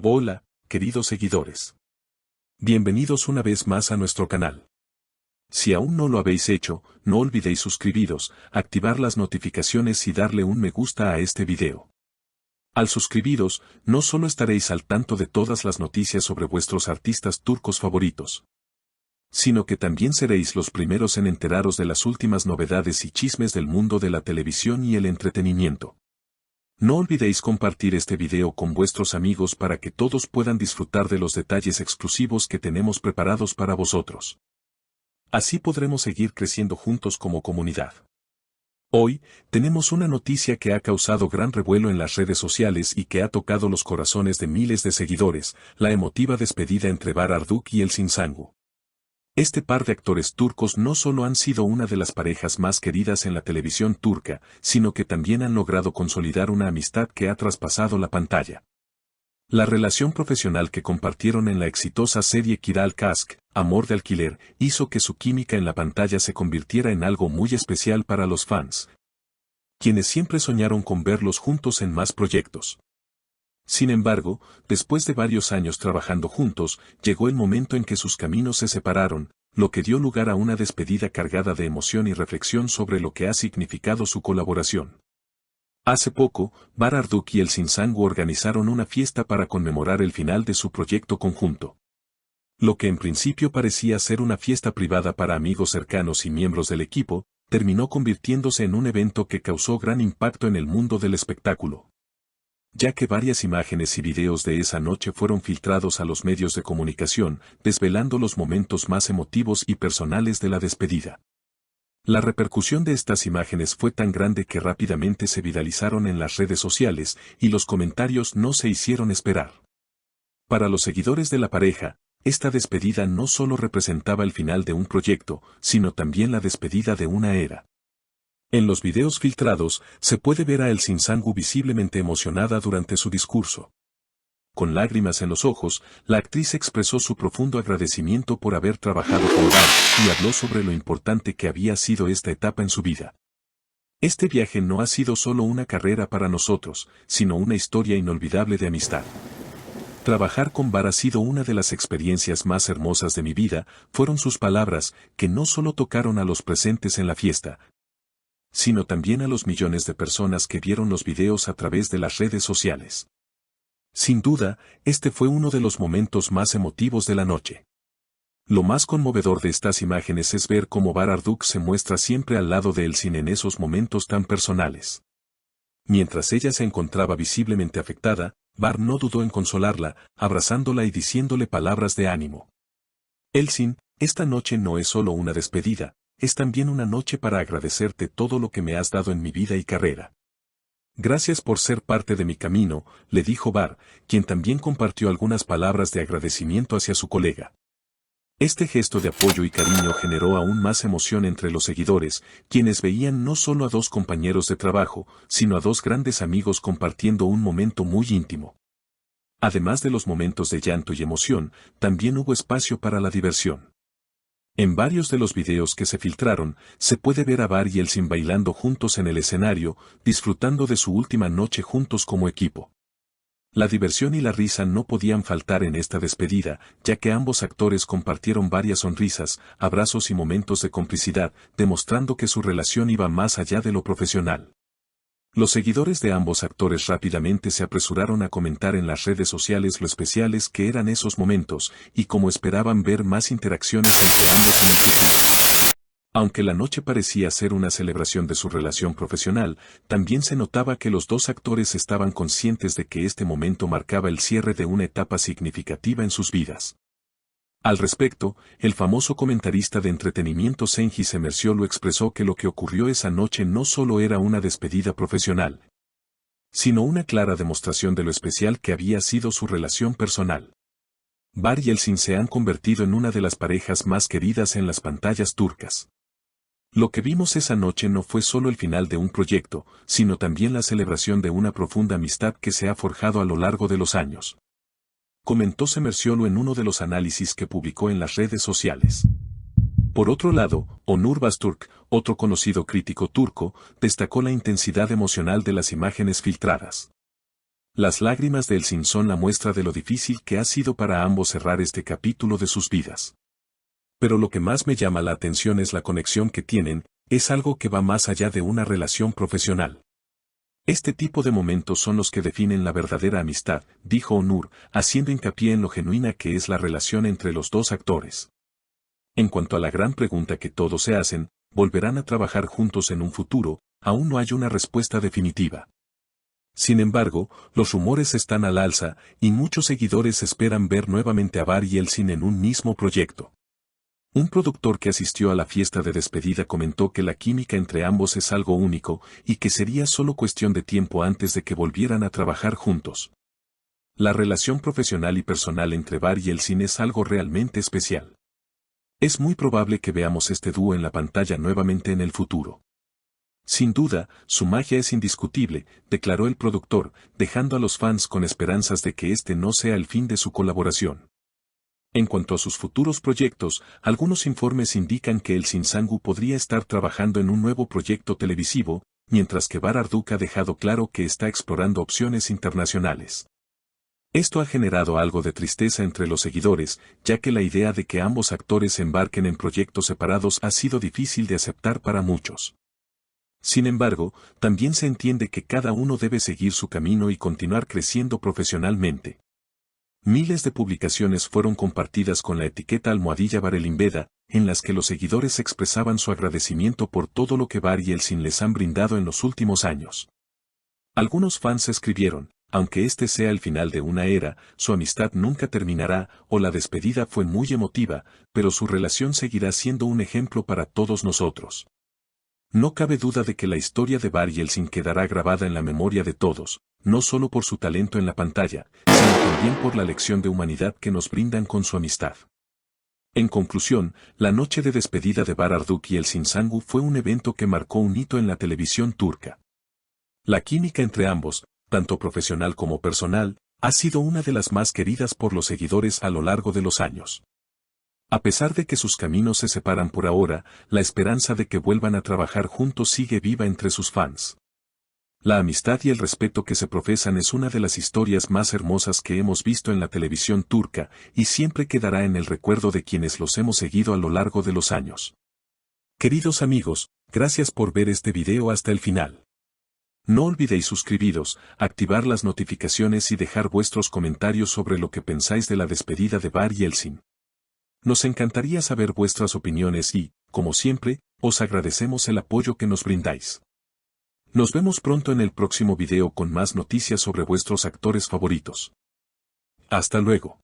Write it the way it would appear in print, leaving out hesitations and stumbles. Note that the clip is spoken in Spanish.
Hola, queridos seguidores. Bienvenidos una vez más a nuestro canal. Si aún no lo habéis hecho, no olvidéis suscribiros, activar las notificaciones y darle un me gusta a este video. Al suscribiros, no solo estaréis al tanto de todas las noticias sobre vuestros artistas turcos favoritos, sino que también seréis los primeros en enteraros de las últimas novedades y chismes del mundo de la televisión y el entretenimiento. No olvidéis compartir este video con vuestros amigos para que todos puedan disfrutar de los detalles exclusivos que tenemos preparados para vosotros. Así podremos seguir creciendo juntos como comunidad. Hoy, tenemos una noticia que ha causado gran revuelo en las redes sociales y que ha tocado los corazones de miles de seguidores, la emotiva despedida entre Bahar Arduç y Elçin Sangu. Este par de actores turcos no solo han sido una de las parejas más queridas en la televisión turca, sino que también han logrado consolidar una amistad que ha traspasado la pantalla. La relación profesional que compartieron en la exitosa serie Kiral Kask, Amor de Alquiler, hizo que su química en la pantalla se convirtiera en algo muy especial para los fans, quienes siempre soñaron con verlos juntos en más proyectos. Sin embargo, después de varios años trabajando juntos, llegó el momento en que sus caminos se separaron, lo que dio lugar a una despedida cargada de emoción y reflexión sobre lo que ha significado su colaboración. Hace poco, Bahar Arduç y Elçin Sangu organizaron una fiesta para conmemorar el final de su proyecto conjunto. Lo que en principio parecía ser una fiesta privada para amigos cercanos y miembros del equipo, terminó convirtiéndose en un evento que causó gran impacto en el mundo del espectáculo, ya que varias imágenes y videos de esa noche fueron filtrados a los medios de comunicación, desvelando los momentos más emotivos y personales de la despedida. La repercusión de estas imágenes fue tan grande que rápidamente se viralizaron en las redes sociales, y los comentarios no se hicieron esperar. Para los seguidores de la pareja, esta despedida no solo representaba el final de un proyecto, sino también la despedida de una era. En los videos filtrados, se puede ver a Elçin Sangu visiblemente emocionada durante su discurso. Con lágrimas en los ojos, la actriz expresó su profundo agradecimiento por haber trabajado con Bahar, y habló sobre lo importante que había sido esta etapa en su vida. Este viaje no ha sido solo una carrera para nosotros, sino una historia inolvidable de amistad. Trabajar con Bahar ha sido una de las experiencias más hermosas de mi vida, fueron sus palabras, que no solo tocaron a los presentes en la fiesta, sino también a los millones de personas que vieron los videos a través de las redes sociales. Sin duda, este fue uno de los momentos más emotivos de la noche. Lo más conmovedor de estas imágenes es ver cómo Bahar Arduç se muestra siempre al lado de Elçin en esos momentos tan personales. Mientras ella se encontraba visiblemente afectada, Bahar no dudó en consolarla, abrazándola y diciéndole palabras de ánimo. Elçin, esta noche no es solo una despedida, es también una noche para agradecerte todo lo que me has dado en mi vida y carrera. Gracias por ser parte de mi camino, le dijo Bahar, quien también compartió algunas palabras de agradecimiento hacia su colega. Este gesto de apoyo y cariño generó aún más emoción entre los seguidores, quienes veían no solo a dos compañeros de trabajo, sino a dos grandes amigos compartiendo un momento muy íntimo. Además de los momentos de llanto y emoción, también hubo espacio para la diversión. En varios de los videos que se filtraron, se puede ver a Bahar y Elçin bailando juntos en el escenario, disfrutando de su última noche juntos como equipo. La diversión y la risa no podían faltar en esta despedida, ya que ambos actores compartieron varias sonrisas, abrazos y momentos de complicidad, demostrando que su relación iba más allá de lo profesional. Los seguidores de ambos actores rápidamente se apresuraron a comentar en las redes sociales lo especiales que eran esos momentos, y cómo esperaban ver más interacciones entre ambos en el futuro. Aunque la noche parecía ser una celebración de su relación profesional, también se notaba que los dos actores estaban conscientes de que este momento marcaba el cierre de una etapa significativa en sus vidas. Al respecto, el famoso comentarista de entretenimiento Cengiz Emersioglu expresó que lo que ocurrió esa noche no solo era una despedida profesional, sino una clara demostración de lo especial que había sido su relación personal. Bahar y Elçin se han convertido en una de las parejas más queridas en las pantallas turcas. Lo que vimos esa noche no fue solo el final de un proyecto, sino también la celebración de una profunda amistad que se ha forjado a lo largo de los años, comentó Emersioglu en uno de los análisis que publicó en las redes sociales. Por otro lado, Onur Bastürk, otro conocido crítico turco, destacó la intensidad emocional de las imágenes filtradas. Las lágrimas de Elsin son la muestra de lo difícil que ha sido para ambos cerrar este capítulo de sus vidas. Pero lo que más me llama la atención es la conexión que tienen, es algo que va más allá de una relación profesional. Este tipo de momentos son los que definen la verdadera amistad, dijo Onur, haciendo hincapié en lo genuina que es la relación entre los dos actores. En cuanto a la gran pregunta que todos se hacen, ¿volverán a trabajar juntos en un futuro? Aún no hay una respuesta definitiva. Sin embargo, los rumores están al alza, y muchos seguidores esperan ver nuevamente a Bar y Elsin en un mismo proyecto. Un productor que asistió a la fiesta de despedida comentó que la química entre ambos es algo único, y que sería solo cuestión de tiempo antes de que volvieran a trabajar juntos. La relación profesional y personal entre Bar y Elsin es algo realmente especial. Es muy probable que veamos este dúo en la pantalla nuevamente en el futuro. Sin duda, su magia es indiscutible, declaró el productor, dejando a los fans con esperanzas de que este no sea el fin de su colaboración. En cuanto a sus futuros proyectos, algunos informes indican que Elsin Sangu podría estar trabajando en un nuevo proyecto televisivo, mientras que Bar Arduk ha dejado claro que está explorando opciones internacionales. Esto ha generado algo de tristeza entre los seguidores, ya que la idea de que ambos actores embarquen en proyectos separados ha sido difícil de aceptar para muchos. Sin embargo, también se entiende que cada uno debe seguir su camino y continuar creciendo profesionalmente. Miles de publicaciones fueron compartidas con la etiqueta almohadilla Barelimbeda, en las que los seguidores expresaban su agradecimiento por todo lo que Bar y Elsin les han brindado en los últimos años. Algunos fans escribieron, aunque este sea el final de una era, su amistad nunca terminará, o la despedida fue muy emotiva, pero su relación seguirá siendo un ejemplo para todos nosotros. No cabe duda de que la historia de Bar y Elsin quedará grabada en la memoria de todos, no solo por su talento en la pantalla, sino también por la lección de humanidad que nos brindan con su amistad. En conclusión, la noche de despedida de Bar Arduk y Elsin Sangu fue un evento que marcó un hito en la televisión turca. La química entre ambos, tanto profesional como personal, ha sido una de las más queridas por los seguidores a lo largo de los años. A pesar de que sus caminos se separan por ahora, la esperanza de que vuelvan a trabajar juntos sigue viva entre sus fans. La amistad y el respeto que se profesan es una de las historias más hermosas que hemos visto en la televisión turca, y siempre quedará en el recuerdo de quienes los hemos seguido a lo largo de los años. Queridos amigos, gracias por ver este video hasta el final. No olvidéis suscribiros, activar las notificaciones y dejar vuestros comentarios sobre lo que pensáis de la despedida de Bar y Elsin. Nos encantaría saber vuestras opiniones y, como siempre, os agradecemos el apoyo que nos brindáis. Nos vemos pronto en el próximo video con más noticias sobre vuestros actores favoritos. Hasta luego.